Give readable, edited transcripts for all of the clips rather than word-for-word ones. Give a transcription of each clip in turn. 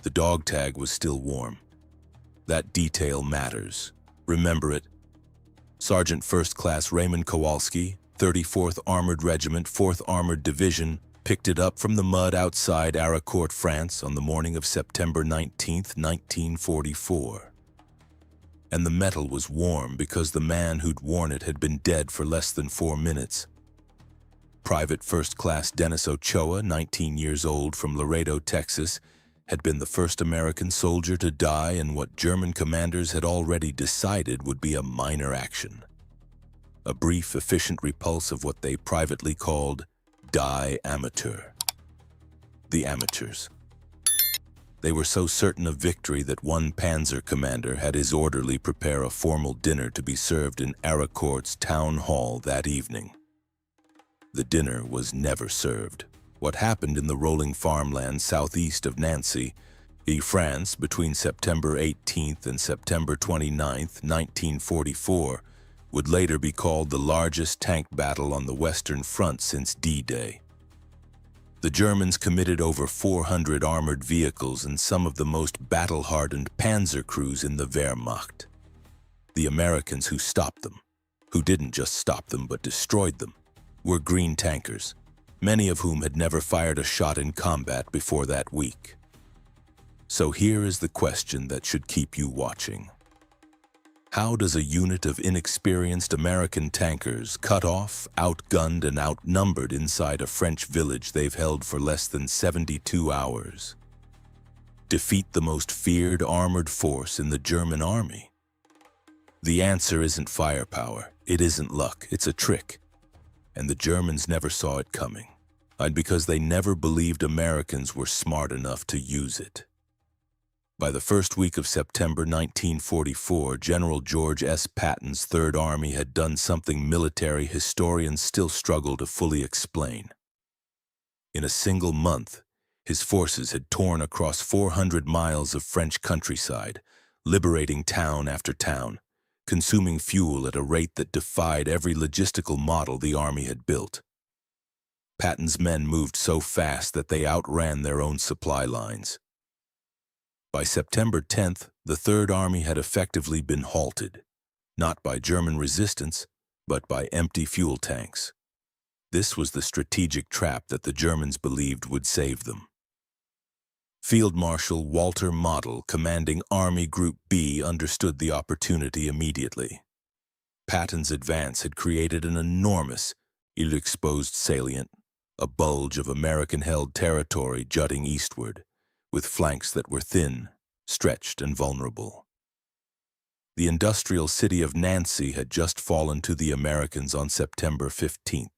The dog tag was still warm. That detail matters. Remember it. Sergeant First Class Raymond Kowalski, 34th Armored Regiment, 4th Armored Division, picked it up from the mud outside Aricourt, France on the morning of September 19, 1944. And the metal was warm because the man who'd worn it had been dead for less than 4 minutes. Private First Class Dennis Ochoa, 19 years old, from Laredo, Texas, had been the first American soldier to die in what German commanders had already decided would be a minor action. A brief, efficient repulse of what they privately called die amateur. The amateurs. They were so certain of victory that one panzer commander had his orderly prepare a formal dinner to be served in Aricourt's town hall that evening. The dinner was never served. What happened in the rolling farmland southeast of Nancy, France, between September 18th and September 29th, 1944, would later be called the largest tank battle on the Western Front since D-Day. The Germans committed over 400 armored vehicles and some of the most battle-hardened panzer crews in the Wehrmacht. The Americans who stopped them, who didn't just stop them but destroyed them, were green tankers, many of whom had never fired a shot in combat before that week. So here is the question that should keep you watching. How does a unit of inexperienced American tankers, cut off, outgunned, and outnumbered inside a French village they've held for less than 72 hours, defeat the most feared armored force in the German army? The answer isn't firepower, it isn't luck, it's a trick. And the Germans never saw it coming, and because they never believed Americans were smart enough to use it. By the first week of September 1944, General George S. Patton's Third Army had done something military historians still struggle to fully explain. In a single month, his forces had torn across 400 miles of French countryside, liberating town after town, consuming fuel at a rate that defied every logistical model the army had built. Patton's men moved so fast that they outran their own supply lines. By September 10th, the Third Army had effectively been halted, not by German resistance, but by empty fuel tanks. This was the strategic trap that the Germans believed would save them. Field Marshal Walter Model, commanding Army Group B, understood the opportunity immediately. Patton's advance had created an enormous, ill-exposed salient, a bulge of American-held territory jutting eastward, with flanks that were thin, stretched, and vulnerable. The industrial city of Nancy had just fallen to the Americans on September 15th.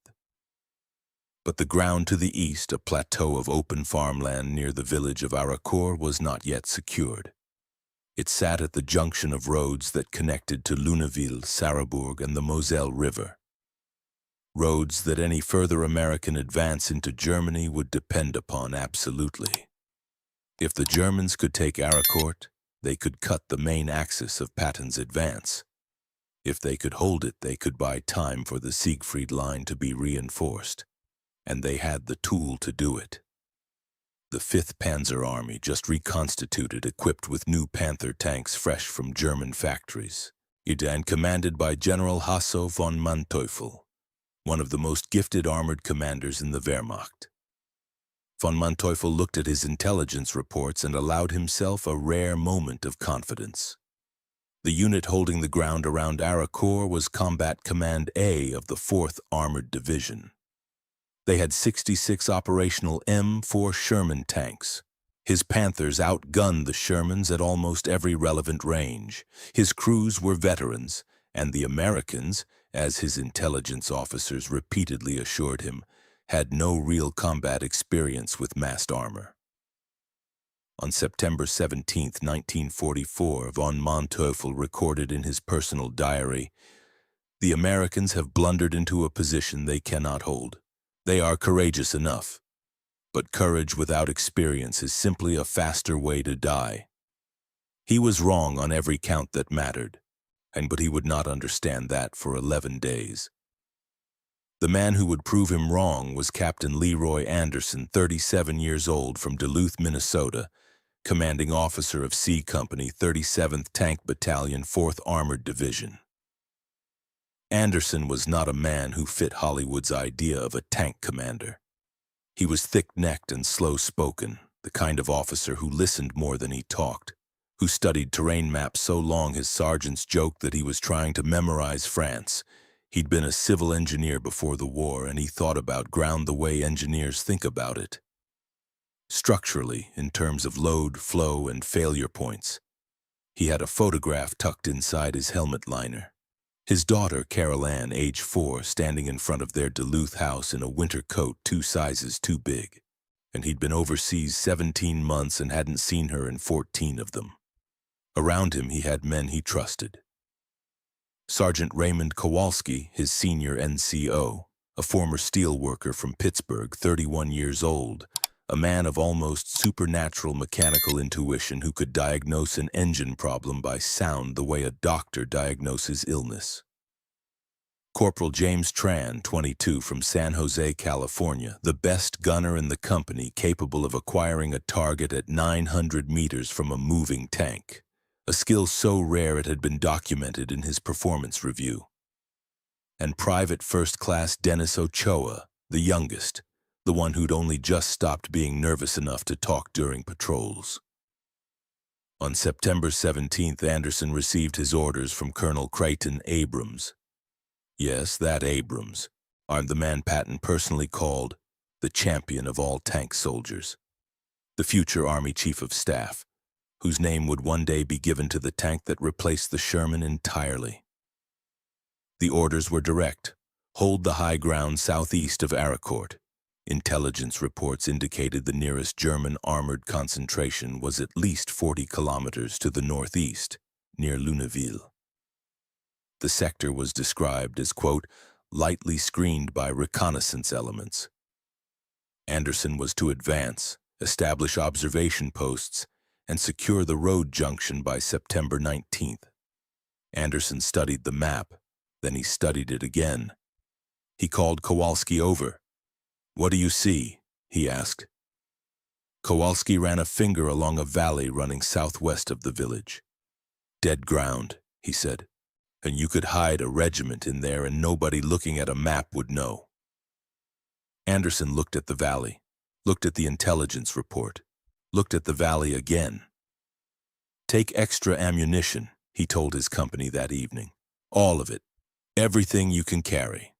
But the ground to the east, a plateau of open farmland near the village of Aricourt, was not yet secured. It sat at the junction of roads that connected to Lunéville, Sarrebourg, and the Moselle River. Roads that any further American advance into Germany would depend upon absolutely. If the Germans could take Aricourt, they could cut the main axis of Patton's advance. If they could hold it, they could buy time for the Siegfried Line to be reinforced. And they had the tool to do it. The 5th Panzer Army, just reconstituted, equipped with new Panther tanks fresh from German factories, and commanded by General Hasso von Manteuffel, one of the most gifted armored commanders in the Wehrmacht. Von Manteuffel looked at his intelligence reports and allowed himself a rare moment of confidence. The unit holding the ground around Aricourt was Combat Command A of the 4th Armored Division. They had 66 operational M4 Sherman tanks. His Panthers outgunned the Shermans at almost every relevant range. His crews were veterans, and the Americans, as his intelligence officers repeatedly assured him, had no real combat experience with massed armor. On September 17, 1944, von Manteuffel recorded in his personal diary, "The Americans have blundered into a position they cannot hold. They are courageous enough, but courage without experience is simply a faster way to die." He was wrong on every count that mattered, but he would not understand that for 11 days. The man who would prove him wrong was Captain Leroy Anderson, 37 years old, from Duluth, Minnesota, commanding officer of C Company, 37th Tank Battalion, 4th Armored Division. Anderson was not a man who fit Hollywood's idea of a tank commander. He was thick-necked and slow-spoken, the kind of officer who listened more than he talked, who studied terrain maps so long his sergeants joked that he was trying to memorize France. He'd been a civil engineer before the war, and he thought about ground the way engineers think about it. Structurally, in terms of load, flow, and failure points. He had a photograph tucked inside his helmet liner. His daughter, Carol Ann, age 4, standing in front of their Duluth house in a winter coat 2 sizes too big. And he'd been overseas 17 months and hadn't seen her in 14 of them. Around him, he had men he trusted. Sergeant Raymond Kowalski, his senior NCO, a former steel worker from Pittsburgh, 31 years old, a man of almost supernatural mechanical intuition who could diagnose an engine problem by sound the way a doctor diagnoses illness. Corporal James Tran, 22, from San Jose, California, the best gunner in the company, capable of acquiring a target at 900 meters from a moving tank, a skill so rare it had been documented in his performance review. And Private First Class Dennis Ochoa, the youngest, the one who'd only just stopped being nervous enough to talk during patrols. On September 17th, Anderson received his orders from Colonel Creighton Abrams. Yes, that Abrams, the man Patton personally called the champion of all tank soldiers, the future Army Chief of Staff, whose name would one day be given to the tank that replaced the Sherman entirely. The orders were direct: hold the high ground southeast of Aracourt. Intelligence reports indicated the nearest German armored concentration was at least 40 kilometers to the northeast, near Lunéville. The sector was described as, quote, lightly screened by reconnaissance elements. Anderson was to advance, establish observation posts, and secure the road junction by September 19th. Anderson studied the map, then he studied it again. He called Kowalski over. "What do you see?" he asked. Kowalski ran a finger along a valley running southwest of the village. "Dead ground," he said, "and you could hide a regiment in there and nobody looking at a map would know." Anderson looked at the valley, looked at the intelligence report, looked at the valley again. "Take extra ammunition," he told his company that evening. "All of it. Everything you can carry."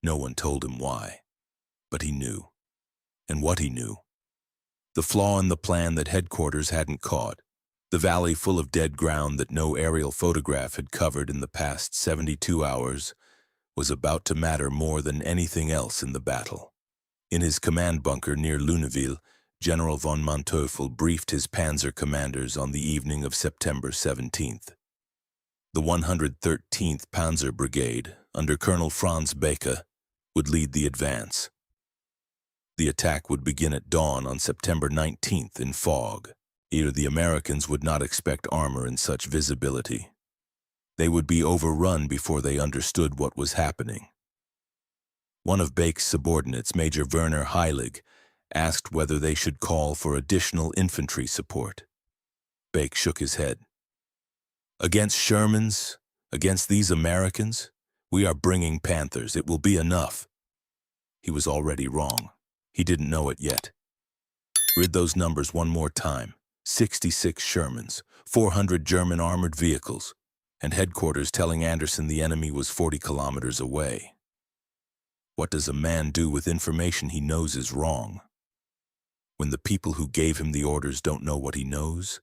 No one told him why. But he knew. And what he knew. The flaw in the plan that headquarters hadn't caught, the valley full of dead ground that no aerial photograph had covered in the past 72 hours, was about to matter more than anything else in the battle. In his command bunker near Lunéville, General von Manteuffel briefed his panzer commanders on the evening of September 17th. The 113th Panzer Brigade, under Colonel Franz Becke, would lead the advance. The attack would begin at dawn on September 19th in fog. Either the Americans would not expect armor in such visibility. They would be overrun before they understood what was happening. One of Becke's subordinates, Major Werner Heilig, asked whether they should call for additional infantry support. Becke shook his head. "Against Shermans, against these Americans, we are bringing Panthers. It will be enough." He was already wrong. He didn't know it yet. Read those numbers one more time. 66 Shermans, 400 German armored vehicles, and headquarters telling Anderson the enemy was 40 kilometers away. What does a man do with information he knows is wrong? When the people who gave him the orders don't know what he knows?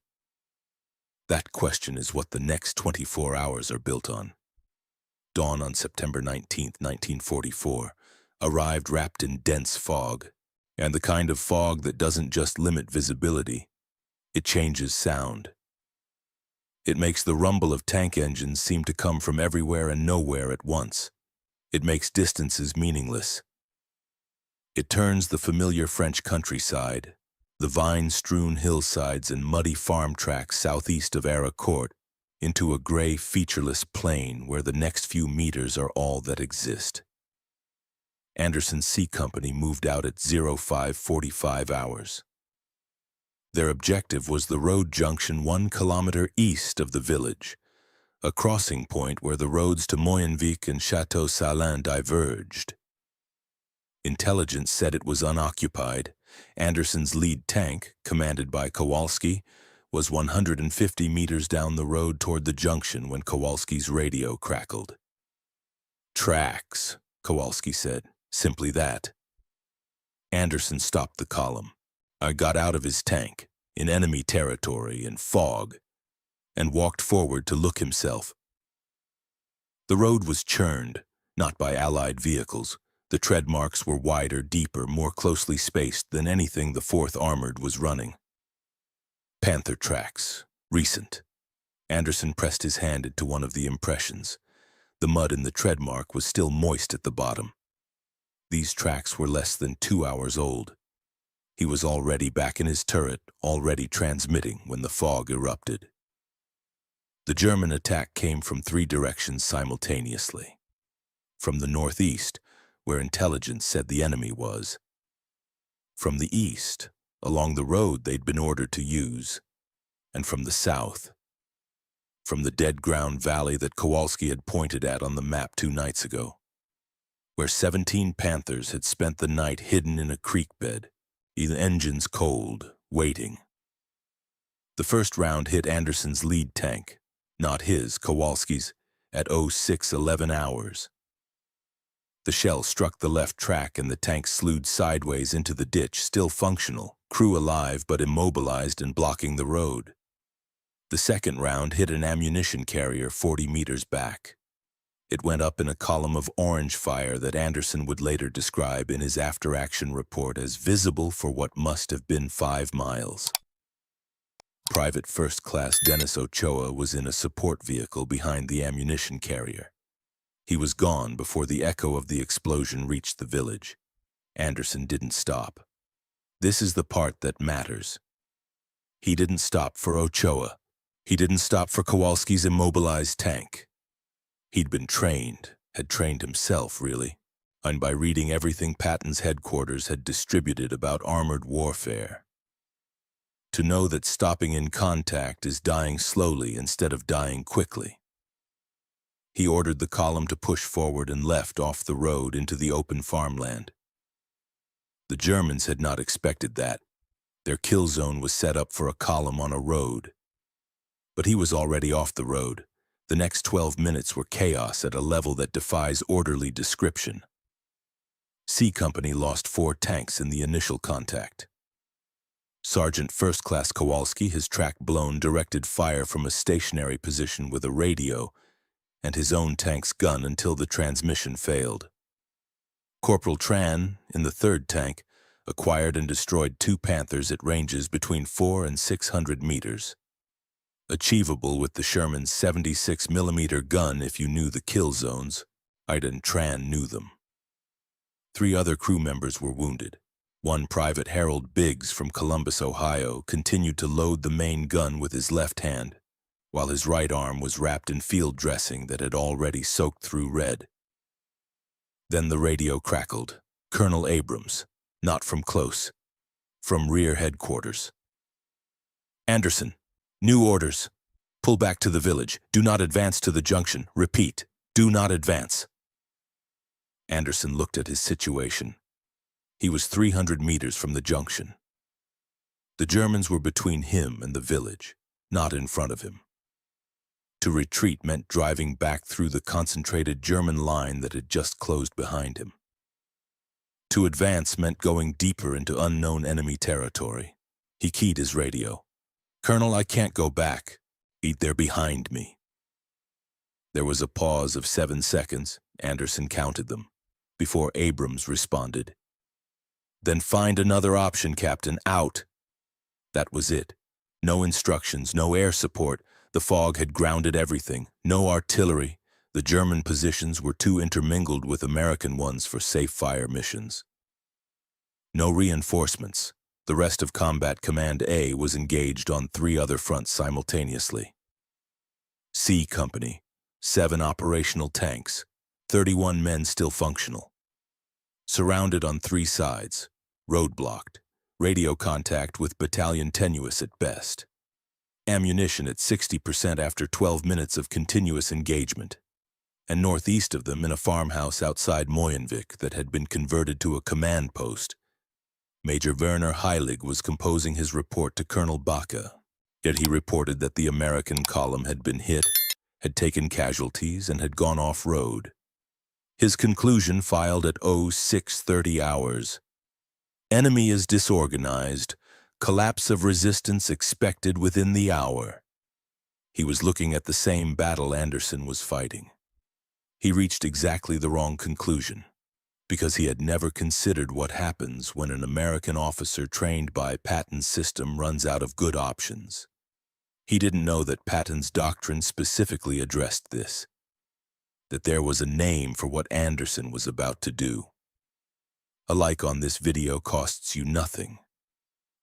That question is what the next 24 hours are built on. Dawn on September 19th, 1944, arrived wrapped in dense fog, and the kind of fog that doesn't just limit visibility, it changes sound. It makes the rumble of tank engines seem to come from everywhere and nowhere at once. It makes distances meaningless. It turns the familiar French countryside, the vine-strewn hillsides and muddy farm tracks southeast of Aracourt, into a gray, featureless plain where the next few meters are all that exist. Anderson's C Company moved out at 05:45 hours. Their objective was the road junction 1 kilometer east of the village, a crossing point where the roads to Moyenvik and Chateau Salin diverged. Intelligence said it was unoccupied. Anderson's lead tank, commanded by Kowalski, was 150 meters down the road toward the junction when Kowalski's radio crackled. "Tracks," Kowalski said. "Simply that." Anderson stopped the column. I got out of his tank, in enemy territory and fog, and walked forward to look himself. The road was churned, not by Allied vehicles. The tread marks were wider, deeper, more closely spaced than anything the 4th Armored was running. Panther tracks, recent. Anderson pressed his hand into one of the impressions. The mud in the tread mark was still moist at the bottom. These tracks were less than 2 hours old. He was already back in his turret, already transmitting when the fog erupted. The German attack came from 3 directions simultaneously. From the northeast, where intelligence said the enemy was. From the east, along the road they'd been ordered to use. And from the south. From the dead ground valley that Kowalski had pointed at on the map 2 nights ago, where 17 Panthers had spent the night hidden in a creek bed, the engines cold, waiting. The first round hit Anderson's lead tank, not his, Kowalski's, at 06:11 hours. The shell struck the left track and the tank slewed sideways into the ditch, still functional, crew alive but immobilized and blocking the road. The second round hit an ammunition carrier 40 meters back. It went up in a column of orange fire that Anderson would later describe in his after-action report as visible for what must have been 5 miles. Private First Class Dennis Ochoa was in a support vehicle behind the ammunition carrier. He was gone before the echo of the explosion reached the village. Anderson didn't stop. This is the part that matters. He didn't stop for Ochoa. He didn't stop for Kowalski's immobilized tank. He'd been trained, had trained himself, really, and by reading everything Patton's headquarters had distributed about armored warfare. To know that stopping in contact is dying slowly instead of dying quickly. He ordered the column to push forward and left off the road into the open farmland. The Germans had not expected that. Their kill zone was set up for a column on a road. But he was already off the road. The next 12 minutes were chaos at a level that defies orderly description. C Company lost 4 tanks in the initial contact. Sergeant First Class Kowalski, his track blown, directed fire from a stationary position with a radio and his own tank's gun until the transmission failed. Corporal Tran, in the 3rd tank, acquired and destroyed 2 Panthers at ranges between 400 and 600 meters. Achievable with the Sherman's 76mm gun if you knew the kill zones. Ida and Tran knew them. 3 other crew members were wounded. One Private Harold Biggs from Columbus, Ohio, continued to load the main gun with his left hand, while his right arm was wrapped in field dressing that had already soaked through red. Then the radio crackled. Colonel Abrams, not from close, from rear headquarters. "Anderson, new orders. Pull back to the village. Do not advance to the junction. Repeat, do not advance." Anderson looked at his situation. He was 300 meters from the junction. The Germans were between him and the village, not in front of him. To retreat meant driving back through the concentrated German line that had just closed behind him. To advance meant going deeper into unknown enemy territory. He keyed his radio. "Colonel, I can't go back. They're behind me." There was a pause of 7 seconds, Anderson counted them, before Abrams responded. "Then find another option, Captain. Out." That was it. No instructions, no air support. The fog had grounded everything. No artillery. The German positions were too intermingled with American ones for safe fire missions. No reinforcements. The rest of Combat Command A was engaged on 3 other fronts simultaneously. C Company, 7 operational tanks, 31 men still functional. Surrounded on 3 sides, roadblocked, Radio contact with battalion tenuous at best. Ammunition at 60% after 12 minutes of continuous engagement. And northeast of them, in a farmhouse outside Moyenvik that had been converted to a command post, Major Werner Heilig was composing his report to Colonel Baca. Yet he reported that the American column had been hit, had taken casualties, and had gone off-road. His conclusion filed at 0630 hours. Enemy is disorganized. Collapse of resistance expected within the hour. He was looking at the same battle Anderson was fighting. He reached exactly the wrong conclusion, because he had never considered what happens when an American officer trained by Patton's system runs out of good options. He didn't know that Patton's doctrine specifically addressed this, that there was a name for what Anderson was about to do. A like on this video costs you nothing.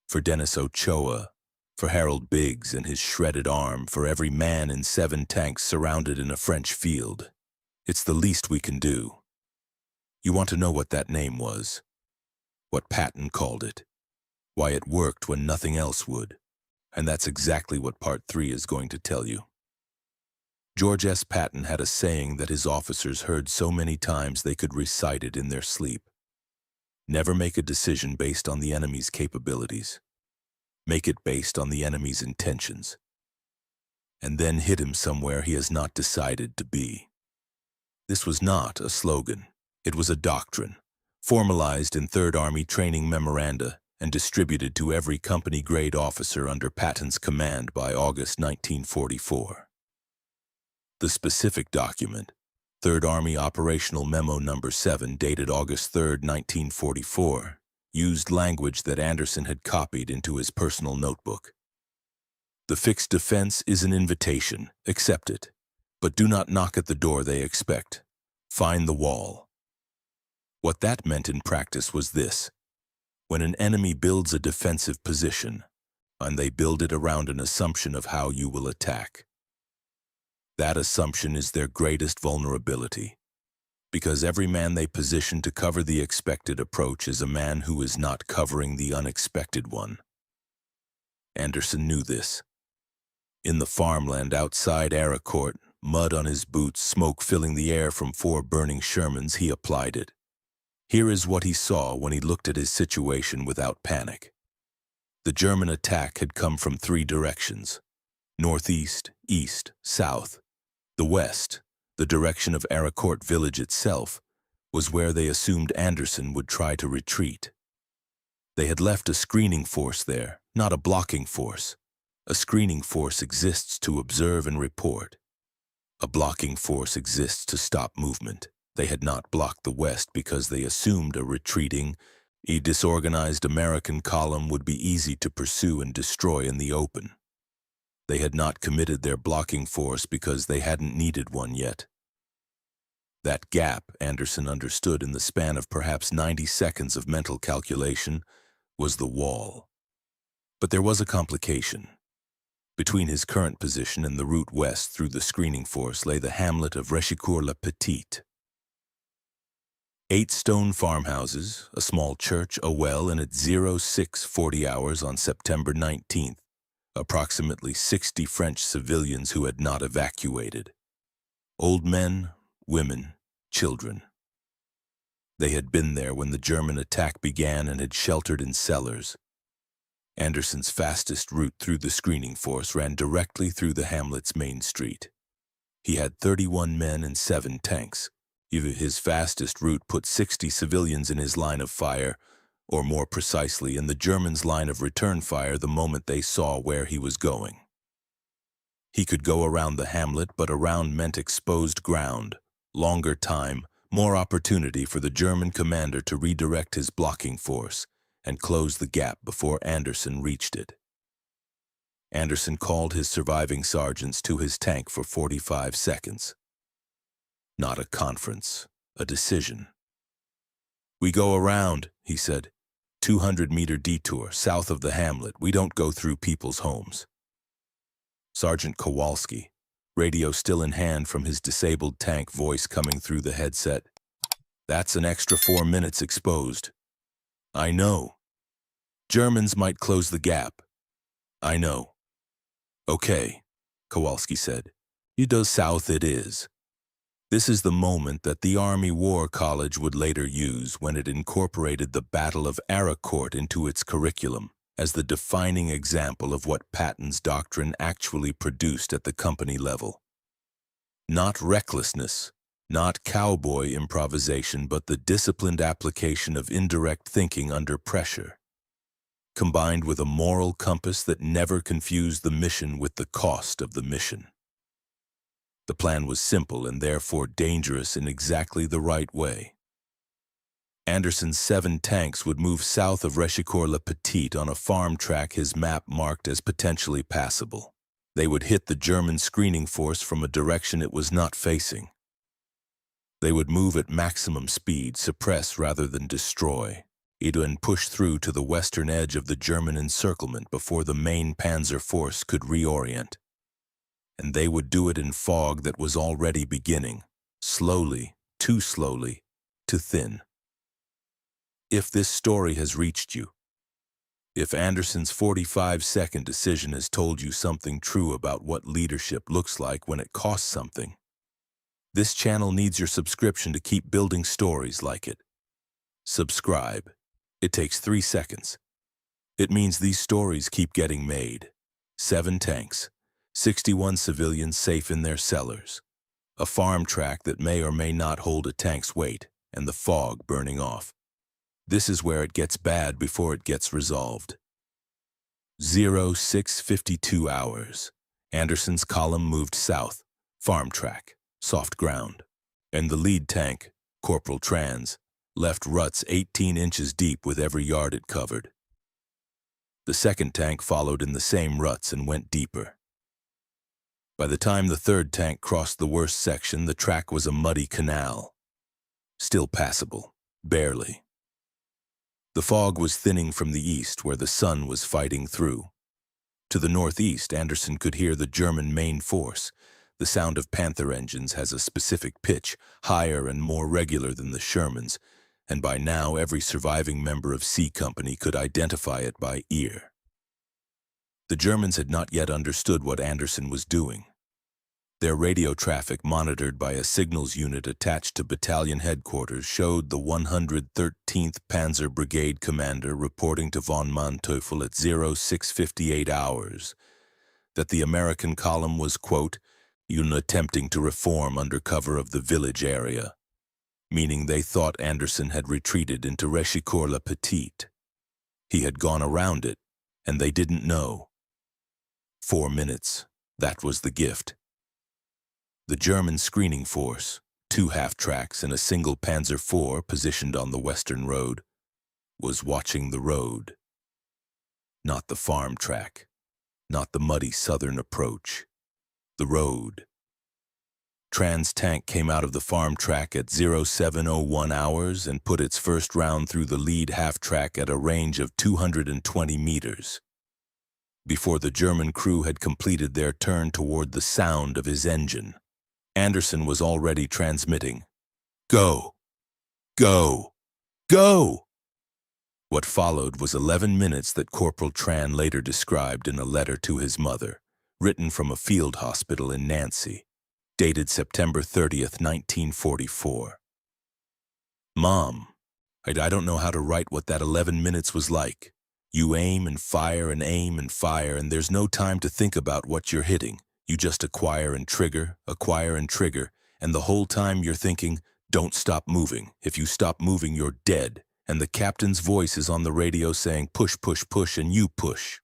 For Dennis Ochoa, for Harold Biggs and his shredded arm, for every man in 7 tanks surrounded in a French field. It's the least we can do. You want to know what that name was? What Patton called it? Why it worked when nothing else would? And that's exactly what Part 3 is going to tell you. George S. Patton had a saying that his officers heard so many times they could recite it in their sleep. Never make a decision based on the enemy's capabilities. Make it based on the enemy's intentions. And then hit him somewhere he has not decided to be. This was not a slogan. It was a doctrine, formalized in Third Army training memoranda and distributed to every company-grade officer under Patton's command by August 1944. The specific document, Third Army Operational Memo No. 7, dated August 3, 1944, used language that Anderson had copied into his personal notebook. The fixed defense is an invitation. Accept it. But do not knock at the door they expect. Find the wall. What that meant in practice was this. When an enemy builds a defensive position, and they build it around an assumption of how you will attack, that assumption is their greatest vulnerability, because every man they position to cover the expected approach is a man who is not covering the unexpected one. Anderson knew this. In the farmland outside Aracourt, mud on his boots, smoke filling the air from 4 burning Shermans, he applied it. Here is what he saw when he looked at his situation without panic. The German attack had come from 3 directions: northeast, east, south. The west, the direction of Aracourt village itself, was where they assumed Anderson would try to retreat. They had left a screening force there, not a blocking force. A screening force exists to observe and report. A blocking force exists to stop movement. They had not blocked the west because they assumed a retreating, disorganized American column would be easy to pursue and destroy in the open. They had not committed their blocking force because they hadn't needed one yet. That gap, Anderson understood in the span of perhaps 90 seconds of mental calculation, was the wall. But there was a complication. Between his current position and the route west through the screening force lay the hamlet of Rechicourt-la-Petite. 8 stone farmhouses, a small church, a well, and at 0640 hours on September 19th, approximately 60 French civilians who had not evacuated. Old men, women, children. They had been there when the German attack began and had sheltered in cellars. Anderson's fastest route through the screening force ran directly through the hamlet's main street. He had 31 men and 7 tanks. His fastest route put 60 civilians in his line of fire, or more precisely, in the Germans' line of return fire the moment they saw where he was going. He could go around the hamlet, but around meant exposed ground, longer time, more opportunity for the German commander to redirect his blocking force and close the gap before Anderson reached it. Anderson called his surviving sergeants to his tank for 45 seconds. Not a conference, a decision. "We go around," he said. 200-meter detour, south of the hamlet. We don't go through people's homes. Sergeant Kowalski, radio still in hand from his disabled tank, voice coming through the headset. "That's an extra 4 minutes exposed." "I know." Germans might close the gap. I know. Okay, Kowalski said. You go south it is. This is the moment that the Army War College would later use when it incorporated the Battle of Aracourt into its curriculum as the defining example of what Patton's doctrine actually produced at the company level. Not recklessness, not cowboy improvisation, but the disciplined application of indirect thinking under pressure, combined with a moral compass that never confused the mission with the cost of the mission. The plan was simple and therefore dangerous in exactly the right way. Anderson's 7 tanks would move south of Rechicourt-le-Petit on a farm track his map marked as potentially passable. They would hit the German screening force from a direction it was not facing. They would move at maximum speed, suppress rather than destroy, and push through to the western edge of the German encirclement before the main panzer force could reorient. And they would do it in fog that was already beginning, slowly, too slowly, to thin. If this story has reached you, if Anderson's 45-second decision has told you something true about what leadership looks like when it costs something, this channel needs your subscription to keep building stories like it. Subscribe. It takes 3 seconds. It means these stories keep getting made. 7 tanks, 61 civilians safe in their cellars, a farm track that may or may not hold a tank's weight, and the fog burning off. This is where it gets bad before it gets resolved. 0652 hours. Anderson's column moved south, farm track, soft ground, and the lead tank, Corporal Trans, left ruts 18 inches deep with every yard it covered. The second tank followed in the same ruts and went deeper. By the time the third tank crossed the worst section, the track was a muddy canal. Still passable, barely. The fog was thinning from the east where the sun was fighting through. To the northeast, Anderson could hear the German main force. The sound of Panther engines has a specific pitch, higher and more regular than the Sherman's, and by now every surviving member of C Company could identify it by ear. The Germans had not yet understood what Anderson was doing. Their radio traffic, monitored by a signals unit attached to battalion headquarters, showed the 113th Panzer Brigade commander reporting to von Manteuffel at 0658 hours that the American column was, quote, attempting to reform under cover of the village area, meaning they thought Anderson had retreated into Rechicourt-le-Petit. He had gone around it, and they didn't know. 4 minutes, that was the gift. The German screening force, 2 half-tracks and a single Panzer IV positioned on the western road, was watching the road. Not the farm track, not the muddy southern approach. The road. Trans tank came out of the farm track at 0701 hours and put its first round through the lead half-track at a range of 220 meters. Before the German crew had completed their turn toward the sound of his engine, Anderson was already transmitting, "Go! Go! Go!" What followed was 11 minutes that Corporal Tran later described in a letter to his mother, written from a field hospital in Nancy, dated September 30th, 1944. "Mom, I don't know how to write what that 11 minutes was like. You aim and fire and aim and fire, and there's no time to think about what you're hitting. You just acquire and trigger, and the whole time you're thinking, don't stop moving. If you stop moving, you're dead. And the captain's voice is on the radio saying, push, push, push, and you push."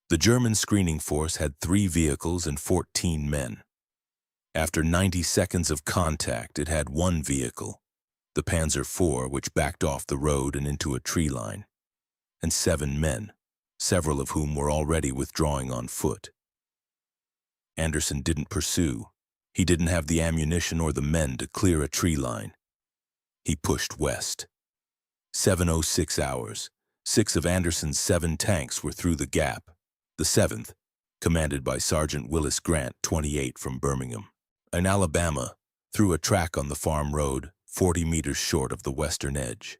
The German screening force had 3 vehicles and 14 men. After 90 seconds of contact, it had 1 vehicle, the Panzer IV, which backed off the road and into a tree line, and 7 men, several of whom were already withdrawing on foot. Anderson didn't pursue. He didn't have the ammunition or the men to clear a tree line. He pushed west. 706 hours. 6 of Anderson's 7 tanks were through the gap. The 7th, commanded by Sergeant Willis Grant, 28 from Birmingham, in Alabama, through a track on the farm road, 40 meters short of the western edge.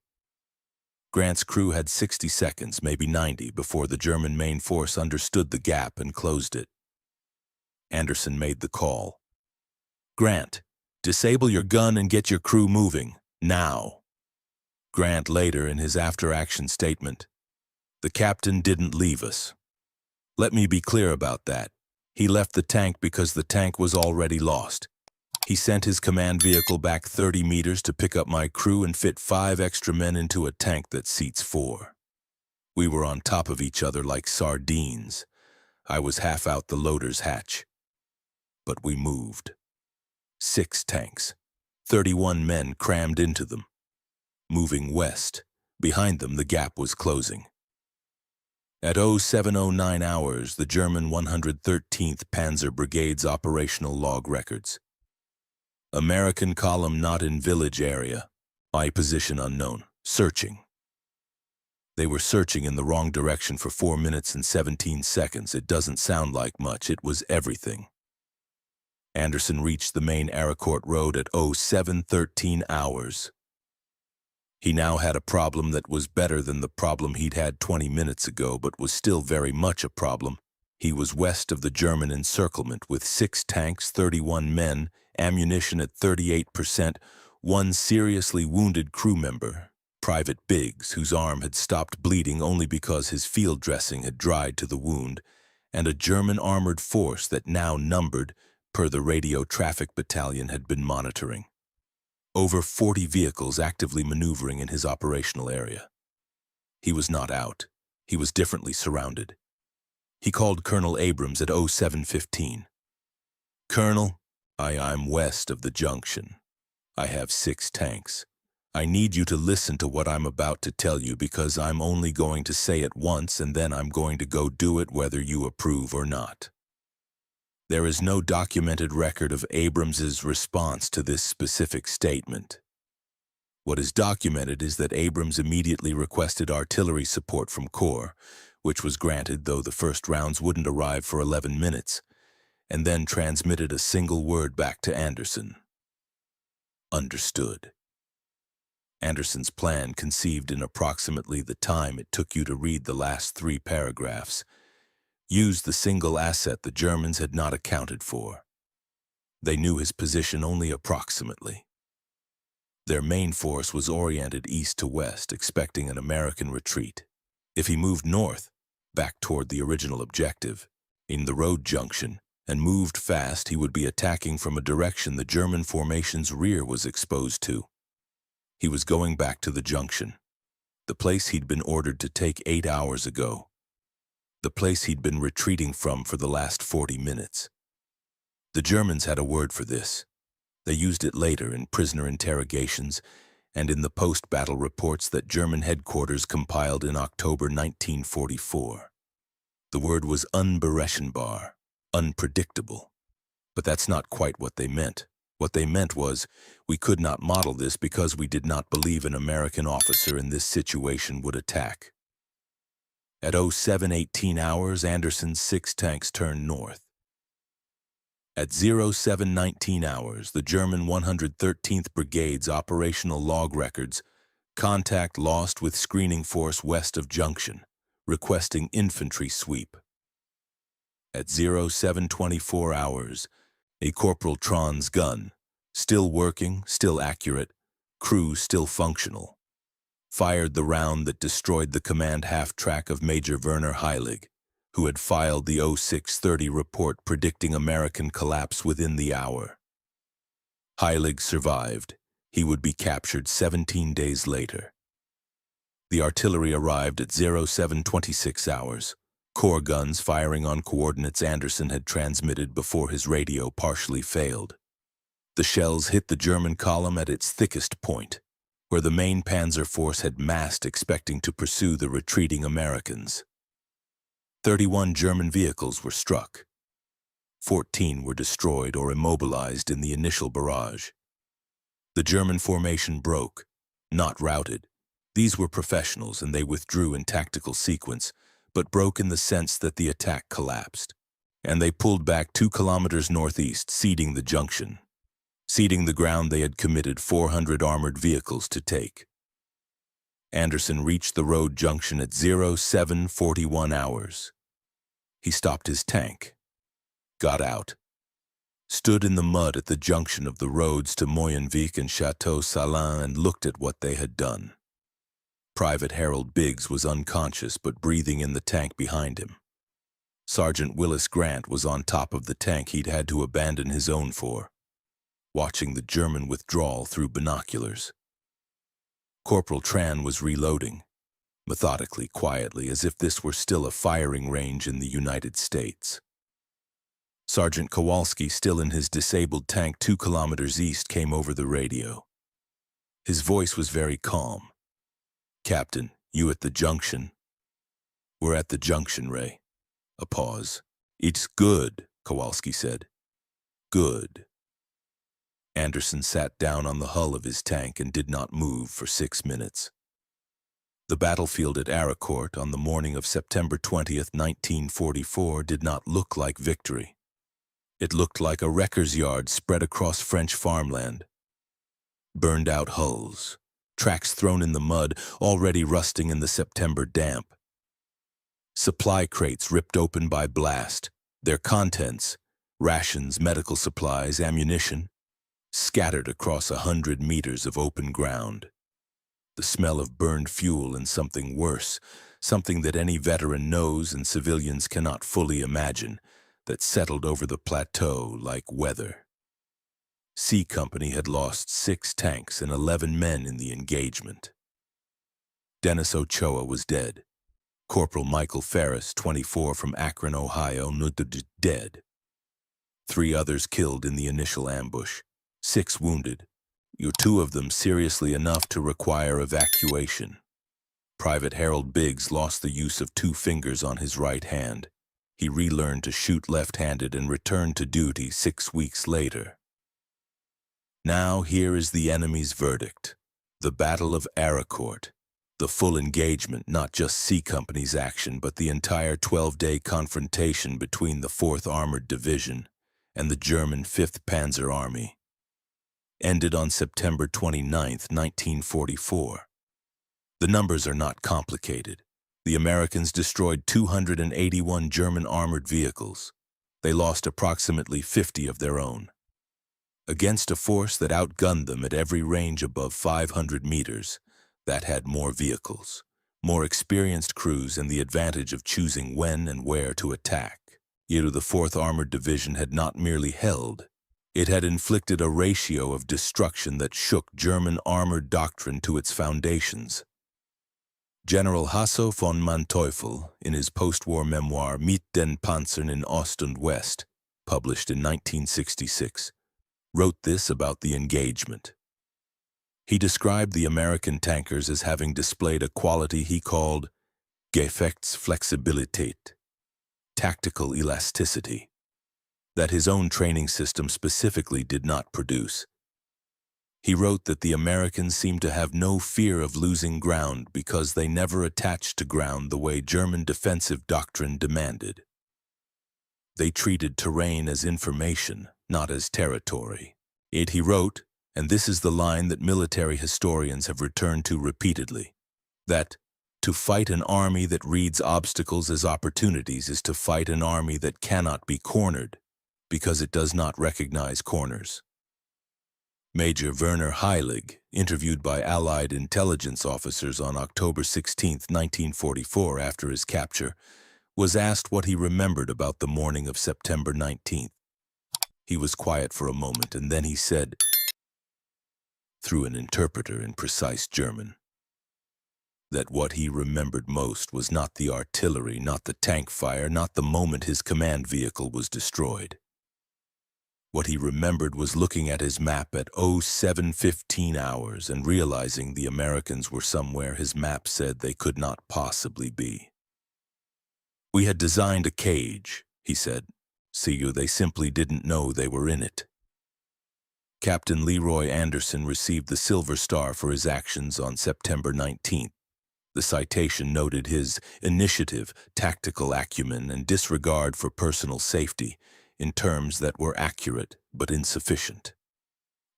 Grant's crew had 60 seconds, maybe 90, before the German main force understood the gap and closed it. Anderson made the call. "Grant, disable your gun and get your crew moving, now." Grant later in his after-action statement, "The captain didn't leave us. Let me be clear about that. He left the tank because the tank was already lost. He sent his command vehicle back 30 meters to pick up my crew and fit 5 extra men into a tank that seats 4. We were on top of each other like sardines. I was half out the loader's hatch. But we moved. 6 tanks, 31 men crammed into them. Moving west. Behind them, the gap was closing. At 0709 hours, the German 113th Panzer Brigade's operational log records. American column not in village area. My position unknown. Searching. They were searching in the wrong direction for 4 minutes and 17 seconds. It doesn't sound like much. It was everything. Anderson reached the main Aracourt Road at 0713 hours. He now had a problem that was better than the problem he'd had 20 minutes ago, but was still very much a problem. He was west of the German encirclement with 6 tanks, 31 men, ammunition at 38%, 1 seriously wounded crew member, Private Biggs, whose arm had stopped bleeding only because his field dressing had dried to the wound, and a German armored force that now numbered, per the radio traffic battalion had been monitoring. Over 40 vehicles actively maneuvering in his operational area. He was not out. He was differently surrounded. He called Colonel Abrams at 0715. "Colonel, I'm west of the junction. I have 6 tanks. I need you to listen to what I'm about to tell you because I'm only going to say it once and then I'm going to go do it whether you approve or not." There is no documented record of Abrams's response to this specific statement. What is documented is that Abrams immediately requested artillery support from Corps, which was granted though the first rounds wouldn't arrive for 11 minutes, and then transmitted a single word back to Anderson. Understood. Anderson's plan conceived in approximately the time it took you to read the last 3 paragraphs, used the single asset the Germans had not accounted for. They knew his position only approximately. Their main force was oriented east to west, expecting an American retreat. If he moved north, back toward the original objective, in the road junction, and moved fast, he would be attacking from a direction the German formation's rear was exposed to. He was going back to the junction, the place he'd been ordered to take 8 hours ago, the place he'd been retreating from for the last 40 minutes. The Germans had a word for this. They used it later in prisoner interrogations and in the post-battle reports that German headquarters compiled in October 1944. The word was unberechenbar, unpredictable. But that's not quite what they meant. What they meant was, we could not model this because we did not believe an American officer in this situation would attack. At 0718 hours, Anderson's 6 tanks turned north. At 0719 hours, the German 113th Brigade's operational log records, contact lost with screening force west of junction, requesting infantry sweep. At 0724 hours, a Corporal Tron's gun, still working, still accurate, crew still functional, fired the round that destroyed the command half-track of Major Werner Heilig, who had filed the 0630 report predicting American collapse within the hour. Heilig survived. He would be captured 17 days later. The artillery arrived at 0726 hours, Corps guns firing on coordinates Anderson had transmitted before his radio partially failed. The shells hit the German column at its thickest point, where the main panzer force had massed expecting to pursue the retreating Americans. 31 German vehicles were struck. 14 were destroyed or immobilized in the initial barrage. The German formation broke, not routed. These were professionals and they withdrew in tactical sequence, but broke in the sense that the attack collapsed. And they pulled back 2 kilometers northeast, ceding the junction, ceding the ground they had committed 400 armored vehicles to take. Anderson reached the road junction at 0741 hours. He stopped his tank, got out, stood in the mud at the junction of the roads to Moyenvik and Chateau Salin and looked at what they had done. Private Harold Biggs was unconscious but breathing in the tank behind him. Sergeant Willis Grant was on top of the tank he'd had to abandon his own for, watching the German withdrawal through binoculars. Corporal Tran was reloading, methodically, quietly, as if this were still a firing range in the United States. Sergeant Kowalski, still in his disabled tank 2 kilometers east, came over the radio. His voice was very calm. "Captain, you at the junction?" "We're at the junction, Ray." A pause. "It's good," Kowalski said. "Good." Anderson sat down on the hull of his tank and did not move for 6 minutes. The battlefield at Aricourt on the morning of September 20th, 1944 did not look like victory. It looked like a wrecker's yard spread across French farmland. Burned out hulls, tracks thrown in the mud, already rusting in the September damp. Supply crates ripped open by blast, their contents, rations, medical supplies, ammunition, scattered across 100 meters of open ground. The smell of burned fuel and something worse, something that any veteran knows and civilians cannot fully imagine, that settled over the plateau like weather. C Company had lost 6 tanks and 11 men in the engagement. Dennis Ochoa was dead. Corporal Michael Ferris, 24, from Akron, Ohio, dead. 3 others killed in the initial ambush. 6 wounded. 2 of them seriously enough to require evacuation. Private Harold Biggs lost the use of 2 fingers on his right hand. He relearned to shoot left-handed and returned to duty 6 weeks later. Now here is the enemy's verdict. The Battle of Aricourt. The full engagement, not just C Company's action, but the entire 12-day confrontation between the 4th Armored Division and the German 5th Panzer Army, ended on September 29, 1944. The numbers are not complicated. The Americans destroyed 281 German armored vehicles. They lost approximately 50 of their own. Against a force that outgunned them at every range above 500 meters, that had more vehicles, more experienced crews, and the advantage of choosing when and where to attack. Yet the 4th Armored Division had not merely held, it had inflicted a ratio of destruction that shook German armored doctrine to its foundations. General Hasso von Manteuffel, in his post-war memoir Mit den Panzern in Ost und West, published in 1966, wrote this about the engagement. He described the American tankers as having displayed a quality he called Gefechtsflexibilität, tactical elasticity, that his own training system specifically did not produce. He wrote that the Americans seemed to have no fear of losing ground because they never attached to ground the way German defensive doctrine demanded. They treated terrain as information, not as territory. He wrote, and this is the line that military historians have returned to repeatedly, that to fight an army that reads obstacles as opportunities is to fight an army that cannot be cornered, because it does not recognize corners. Major Werner Heilig, interviewed by Allied intelligence officers on October 16, 1944, after his capture, was asked what he remembered about the morning of September 19th. He was quiet for a moment, and then he said, through an interpreter in precise German, that what he remembered most was not the artillery, not the tank fire, not the moment his command vehicle was destroyed. What he remembered was looking at his map at 07:15 hours and realizing the Americans were somewhere his map said they could not possibly be. We had designed a cage, he said. See you, they simply didn't know they were in it. Captain Leroy Anderson received the Silver Star for his actions on September 19th. The citation noted his initiative, tactical acumen, and disregard for personal safety in terms that were accurate but insufficient.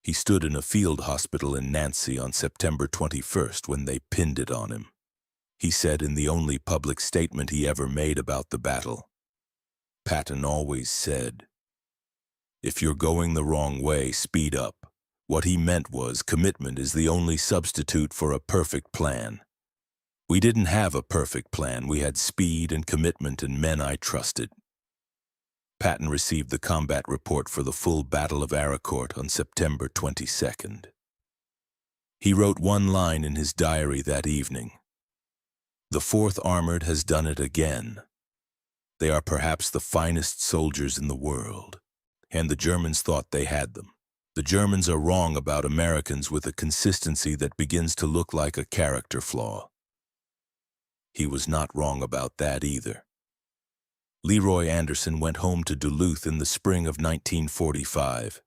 He stood in a field hospital in Nancy on September 21st when they pinned it on him. He said in the only public statement he ever made about the battle, "Patton always said, if you're going the wrong way, speed up." What he meant was commitment is the only substitute for a perfect plan. We didn't have a perfect plan. We had speed and commitment and men I trusted. Patton received the combat report for the full Battle of Aracourt on September 22nd. He wrote one line in his diary that evening. "The 4th Armored has done it again. They are perhaps the finest soldiers in the world." And the Germans thought they had them. The Germans are wrong about Americans with a consistency that begins to look like a character flaw. He was not wrong about that either. Leroy Anderson went home to Duluth in the spring of 1945.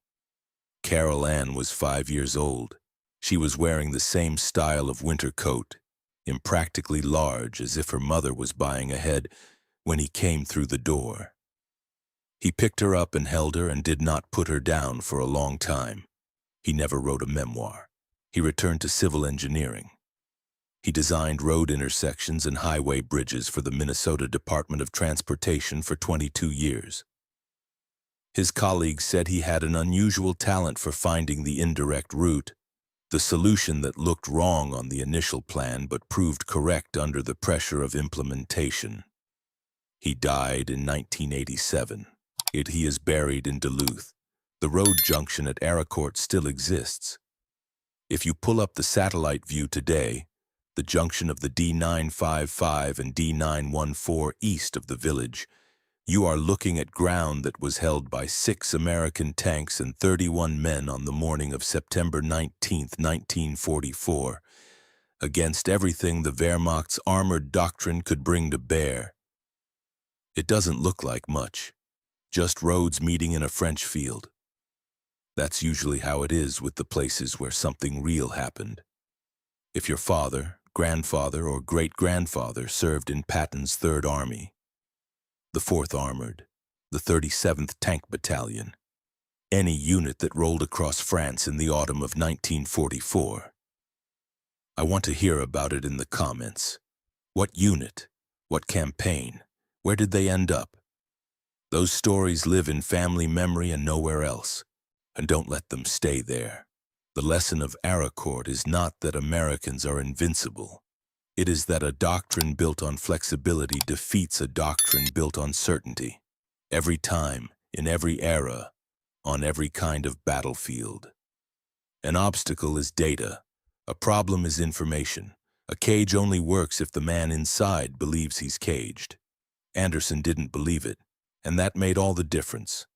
Carol Ann was 5 years old. She was wearing the same style of winter coat, impractically large as if her mother was buying ahead, when he came through the door. He picked her up and held her and did not put her down for a long time. He never wrote a memoir. He returned to civil engineering. He designed road intersections and highway bridges for the Minnesota Department of Transportation for 22 years. His colleagues said he had an unusual talent for finding the indirect route, the solution that looked wrong on the initial plan but proved correct under the pressure of implementation. He died in 1987. He is buried in Duluth. The road junction at Aracourt still exists. If you pull up the satellite view today, the junction of the D955 and D914 east of the village, you are looking at ground that was held by 6 American tanks and 31 men on the morning of September 19, 1944, against everything the Wehrmacht's armored doctrine could bring to bear. It doesn't look like much. Just roads meeting in a French field. That's usually how it is with the places where something real happened. If your father, grandfather, or great-grandfather served in Patton's 3rd Army, the 4th Armored, the 37th Tank Battalion, any unit that rolled across France in the autumn of 1944, I want to hear about it in the comments. What unit? What campaign? Where did they end up? Those stories live in family memory and nowhere else, and don't let them stay there. The lesson of Aracourt is not that Americans are invincible. It is that a doctrine built on flexibility defeats a doctrine built on certainty. Every time, in every era, on every kind of battlefield. An obstacle is data. A problem is information. A cage only works if the man inside believes he's caged. Anderson didn't believe it. And that made all the difference.